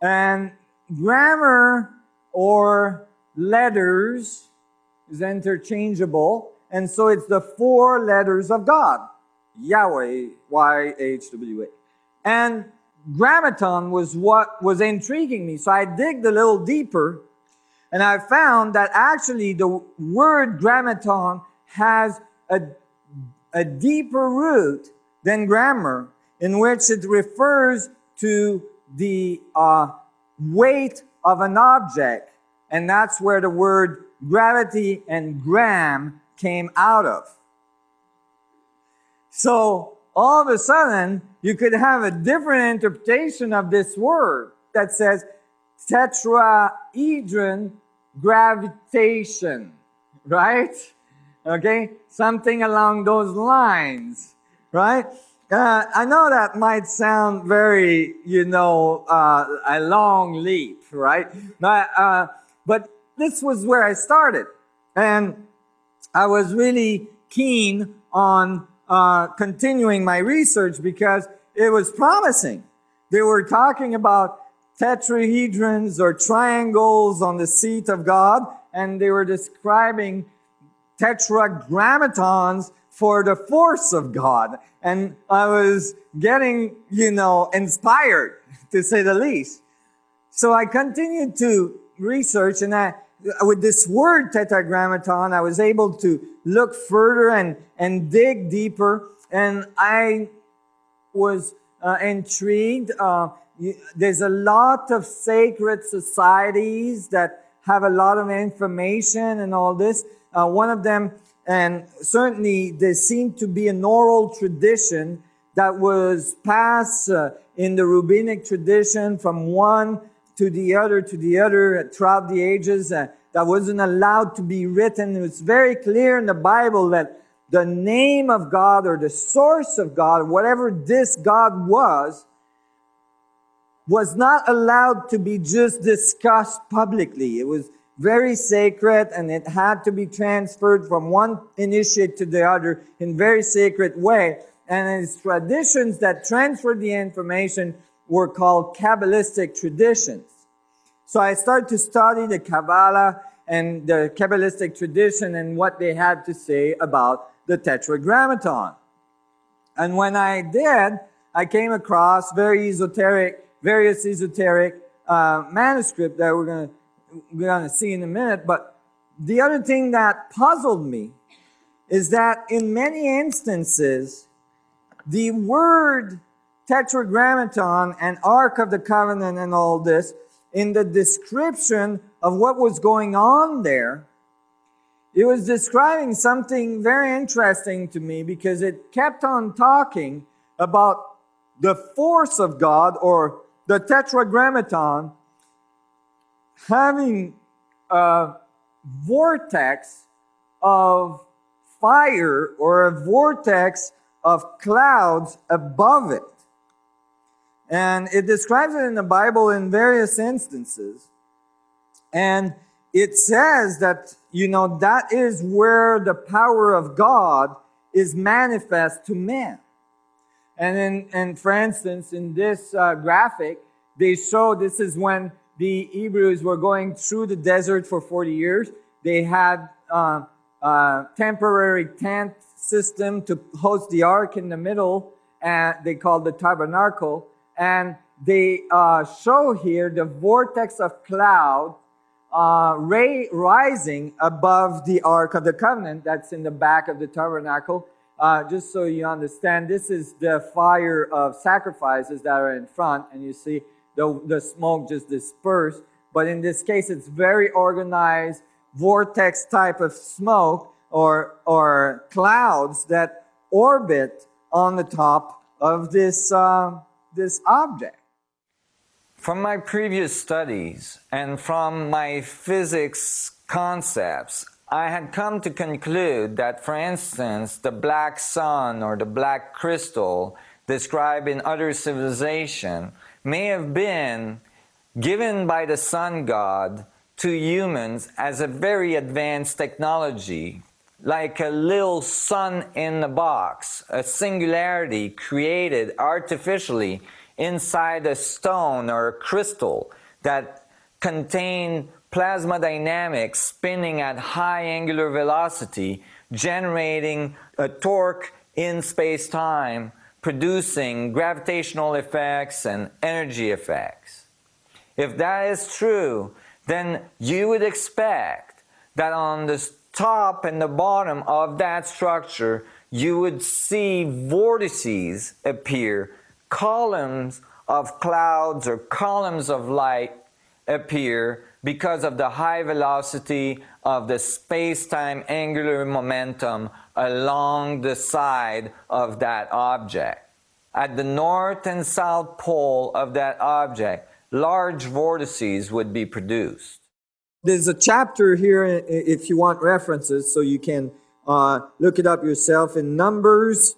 And grammar or letters is interchangeable. And so it's the 4 letters of God. Yahweh, Y-H-W-H. And grammaton was what was intriguing me. So I digged a little deeper, and I found that actually the word grammaton has a deeper root than grammar, in which it refers to the weight of an object. And that's where the word gravity and gram came out of. So all of a sudden, you could have a different interpretation of this word that says tetrahedron gravitation, right? Okay, something along those lines, right? I know that might sound very, a long leap, right? But this was where I started. And I was really keen on continuing my research because it was promising. They were talking about tetrahedrons or triangles on the seat of God, and they were describing tetragrammatons for the force of God. And I was getting, inspired, to say the least. So I continued to research, and with this word tetragrammaton, I was able to look further and dig deeper. And I was intrigued. There's a lot of sacred societies that have a lot of information and all this. One of them, and certainly there seemed to be an oral tradition that was passed in the rabbinic tradition from one to the other throughout the ages, that wasn't allowed to be written. It was very clear in the Bible that the name of God or the source of God, whatever this God was not allowed to be just discussed publicly. It was very sacred, and it had to be transferred from one initiate to the other in very sacred way. And its traditions that transferred the information were called Kabbalistic traditions. So I started to study the Kabbalah and the Kabbalistic tradition and what they had to say about the Tetragrammaton. And when I did, I came across various esoteric manuscripts that we're going to see in a minute. But the other thing that puzzled me is that in many instances, the word Tetragrammaton and Ark of the Covenant and all this, in the description of what was going on there, it was describing something very interesting to me, because it kept on talking about the force of God, or the Tetragrammaton, having a vortex of fire or a vortex of clouds above it. And it describes it in the Bible in various instances. And it says that, that is where the power of God is manifest to man. And for instance, in this graphic, they show this is when the Hebrews were going through the desert for 40 years. They had a temporary tent system to host the ark in the middle, and they called the tabernacle. And they show here the vortex of cloud rising above the Ark of the Covenant that's in the back of the tabernacle. Just so you understand, this is the fire of sacrifices that are in front, and you see the smoke just dispersed. But in this case, it's very organized vortex type of smoke or clouds that orbit on the top of this object. From my previous studies and from my physics concepts, I had come to conclude that, for instance, the black sun or the black crystal described in other civilization may have been given by the sun god to humans as a very advanced technology, like a little sun in a box, a singularity created artificially inside a stone or a crystal that contain plasma dynamics spinning at high angular velocity, generating a torque in space-time, producing gravitational effects and energy effects. If that is true, then you would expect that on the top and the bottom of that structure, you would see vortices appear, columns of clouds or columns of light appear because of the high velocity of the space-time angular momentum along the side of that object. At the north and south pole of that object, large vortices would be produced. There's a chapter here if you want references, so you can look it up yourself in Numbers.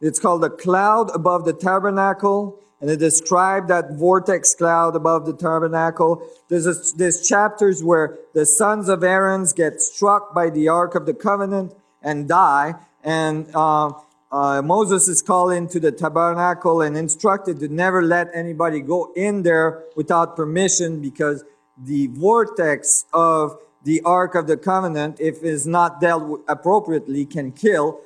It's called the cloud above the tabernacle, and it described that vortex cloud above the tabernacle. There's chapters where the sons of Aaron get struck by the Ark of the Covenant and die, and Moses is called into the tabernacle and instructed to never let anybody go in there without permission, because the vortex of the Ark of the Covenant, if it is not dealt with appropriately, can kill.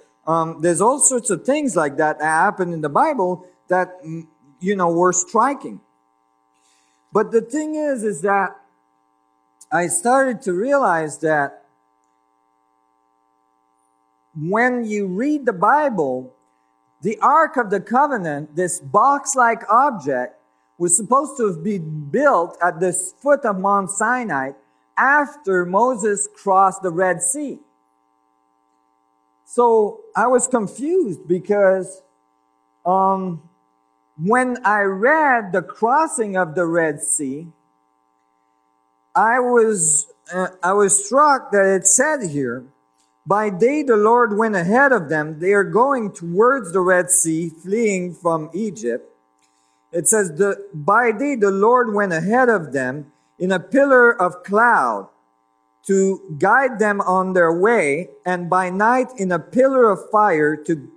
There's all sorts of things like that happen in the Bible that, were striking. But the thing is that I started to realize that when you read the Bible, the Ark of the Covenant, this box-like object, was supposed to have been built at the foot of Mount Sinai after Moses crossed the Red Sea. So I was confused because when I read the crossing of the Red Sea, I was struck that it said here, by day the Lord went ahead of them. They are going towards the Red Sea, fleeing from Egypt. It says, by day the Lord went ahead of them in a pillar of cloud to guide them on their way, and by night in a pillar of fire to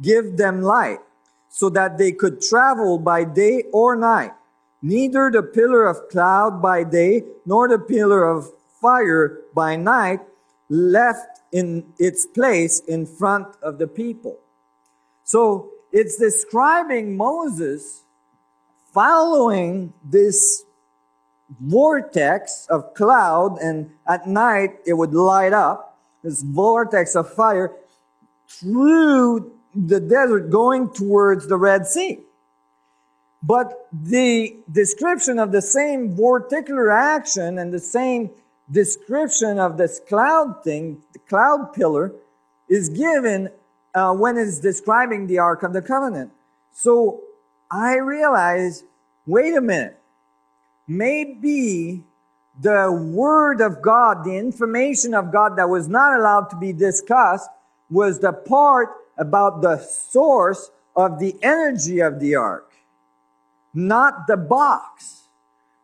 give them light, so that they could travel by day or night. Neither the pillar of cloud by day, nor the pillar of fire by night left in its place in front of the people. So it's describing Moses following this vortex of cloud, and at night it would light up, this vortex of fire, through the desert going towards the Red Sea. But the description of the same vorticular action and the same description of this cloud thing, the cloud pillar, is given when it's describing the Ark of the Covenant. So I realized, wait a minute, maybe the Word of God, the information of God that was not allowed to be discussed, was the part about the source of the energy of the ark, not the box.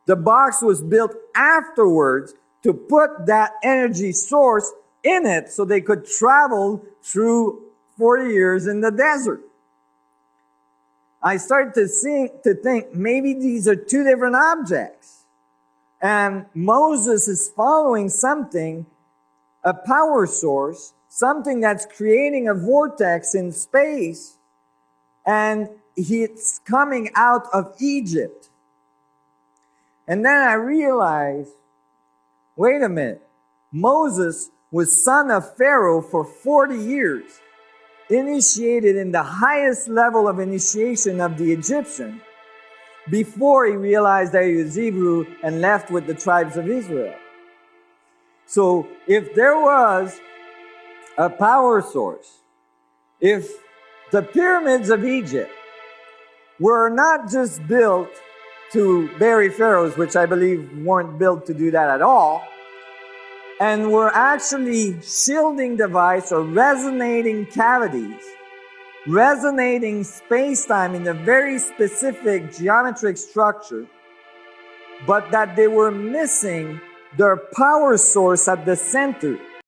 The box was built afterwards to put that energy source in it so they could travel through 40 years in the desert. I started to think maybe these are two different objects. And Moses is following something, a power source, something that's creating a vortex in space, and it's coming out of Egypt. And then I realized, wait a minute, Moses was son of Pharaoh for 40 years, initiated in the highest level of initiation of the Egyptian, before he realized that he was Hebrew and left with the tribes of Israel. So if there was a power source, if the pyramids of Egypt were not just built to bury pharaohs, which I believe weren't built to do that at all, and were actually shielding device or resonating cavities, resonating space-time in a very specific geometric structure, but that they were missing their power source at the center.